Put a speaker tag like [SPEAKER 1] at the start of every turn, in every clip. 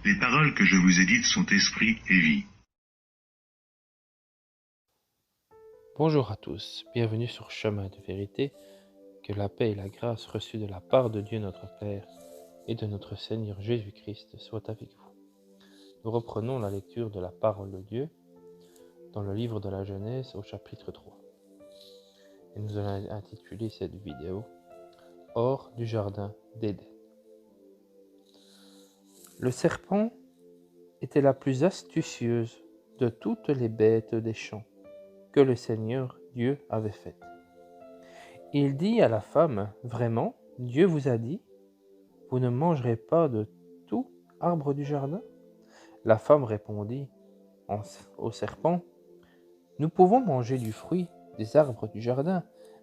[SPEAKER 1] Les paroles que je vous ai dites sont esprit et vie.
[SPEAKER 2] Bonjour à tous, bienvenue sur Chemin de vérité, que la paix et la grâce reçues de la part de Dieu notre Père et de notre Seigneur Jésus-Christ soient avec vous. Nous reprenons la lecture de la parole de Dieu dans le livre de la Genèse au chapitre 3. Et nous allons intituler cette vidéo « Hors du jardin d'Éden ». Le serpent était la plus astucieuse de toutes les bêtes des champs que le Seigneur Dieu avait faites. Il dit à la femme, « Vraiment, Dieu vous a dit, vous ne mangerez pas de tout arbre du jardin ?» La femme répondit au serpent, « Nous pouvons manger du fruit des arbres du jardin,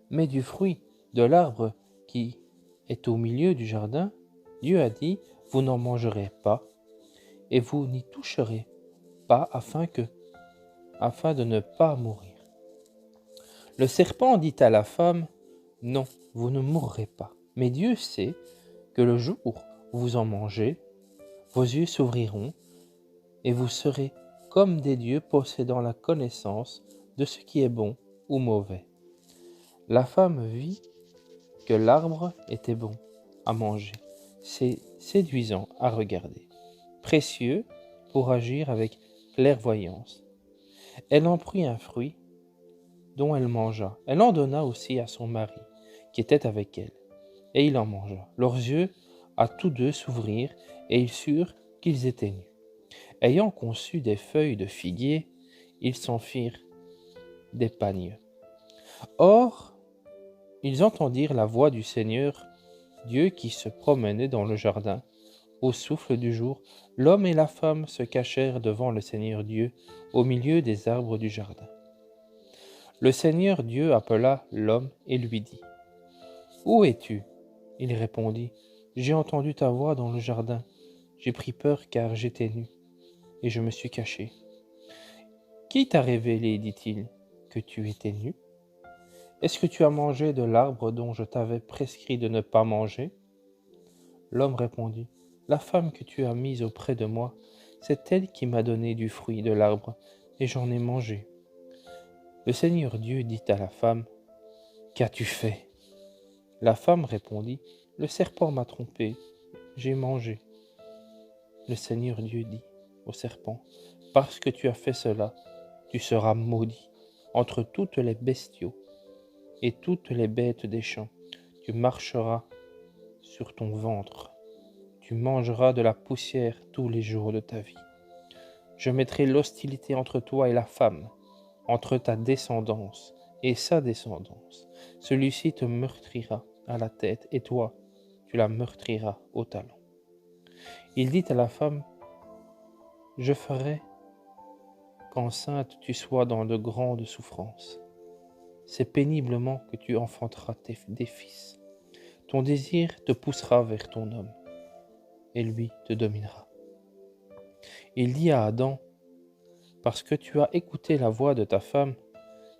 [SPEAKER 2] mais du fruit de l'arbre qui est au milieu du jardin, Dieu a dit, vous n'en mangerez pas, et vous n'y toucherez pas afin de ne pas mourir. » Le serpent dit à la femme, « Non, vous ne mourrez pas, mais Dieu sait que le jour où vous en mangez, vos yeux s'ouvriront et vous serez comme des dieux possédant la connaissance de ce qui est bon ou mauvais. » La femme vit que l'arbre était bon à manger, c'est séduisant à regarder, précieux pour agir avec clairvoyance. Elle en prit un fruit dont elle mangea. Elle en donna aussi à son mari, qui était avec elle, et il en mangea. Leurs yeux, à tous deux, s'ouvrirent, et ils surent qu'ils étaient nus. Ayant conçu des feuilles de figuier, ils s'en firent des pagnes. Or, ils entendirent la voix du Seigneur Dieu qui se promenait dans le jardin. Au souffle du jour, l'homme et la femme se cachèrent devant le Seigneur Dieu au milieu des arbres du jardin. Le Seigneur Dieu appela l'homme et lui dit, « Où es-tu » Il répondit, « J'ai entendu ta voix dans le jardin. J'ai pris peur car j'étais nu, et je me suis caché. » « Qui t'a révélé, dit-il, que tu étais nu ? Est-ce que tu as mangé de l'arbre dont je t'avais prescrit de ne pas manger ?» L'homme répondit, « La femme que tu as mise auprès de moi, c'est elle qui m'a donné du fruit de l'arbre, et j'en ai mangé. » Le Seigneur Dieu dit à la femme, « Qu'as-tu fait ?» La femme répondit, « Le serpent m'a trompé, j'ai mangé. » Le Seigneur Dieu dit au serpent, « Parce que tu as fait cela, tu seras maudit entre toutes les bestiaux et toutes les bêtes des champs. Tu marcheras sur ton ventre, tu mangeras de la poussière tous les jours de ta vie. Je mettrai l'hostilité entre toi et la femme, entre ta descendance et sa descendance. Celui-ci te meurtrira à la tête, et toi, tu la meurtriras au talon. » Il dit à la femme, « Je ferai qu'enceinte tu sois dans de grandes souffrances. C'est péniblement que tu enfanteras des fils. Ton désir te poussera vers ton homme, et lui te dominera. » Il dit à Adam, « Parce que tu as écouté la voix de ta femme,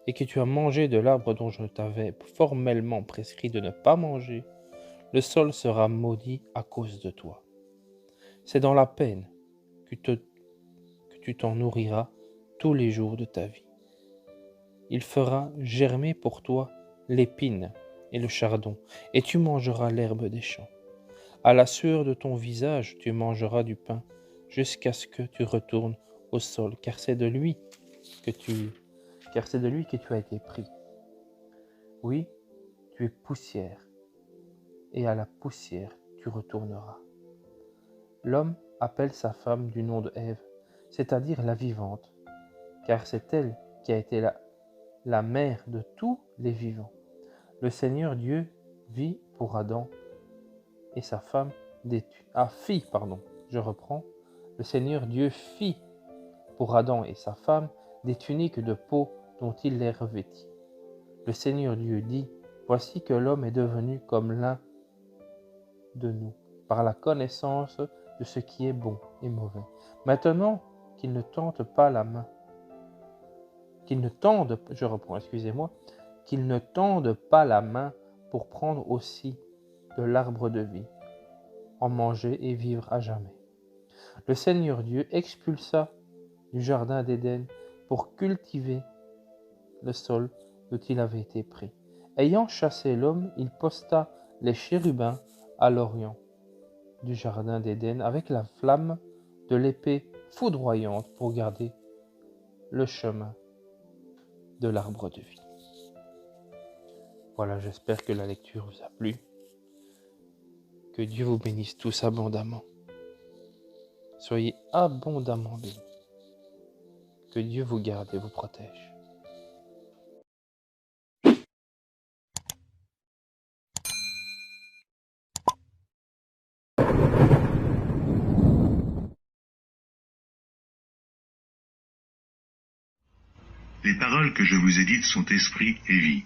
[SPEAKER 2] et que tu as mangé de l'arbre dont je t'avais formellement prescrit de ne pas manger, le sol sera maudit à cause de toi. C'est dans la peine que tu t'en nourriras tous les jours de ta vie. Il fera germer pour toi l'épine et le chardon, et tu mangeras l'herbe des champs. À la sueur de ton visage, tu mangeras du pain, jusqu'à ce que tu retournes au sol, car c'est de lui que tu as été pris. Oui, tu es poussière, et à la poussière tu retourneras. » L'homme appelle sa femme du nom de Ève, c'est-à-dire la vivante, car c'est elle qui a été la mère de tous les vivants. Le Seigneur Dieu vit pour Adam et sa femme Le Seigneur Dieu fit pour Adam et sa femme des tuniques de peau dont il les revêtit. Le Seigneur Dieu dit, « Voici que l'homme est devenu comme l'un de nous, par la connaissance de ce qui est bon et mauvais. Maintenant qu'il ne tende pas la main, qu'il ne tende pas la main pour prendre aussi de l'arbre de vie, en manger et vivre à jamais. » le Seigneur Dieu expulsa du jardin d'Éden pour cultiver le sol dont il avait été pris. Ayant chassé l'homme, il posta les chérubins à l'orient du jardin d'Éden avec la flamme de l'épée foudroyante pour garder le chemin de l'arbre de vie. Voilà, j'espère que la lecture vous a plu. Que Dieu vous bénisse tous abondamment. Soyez abondamment bénis. Que Dieu vous garde et vous protège.
[SPEAKER 1] Les paroles que je vous ai dites sont esprit et vie.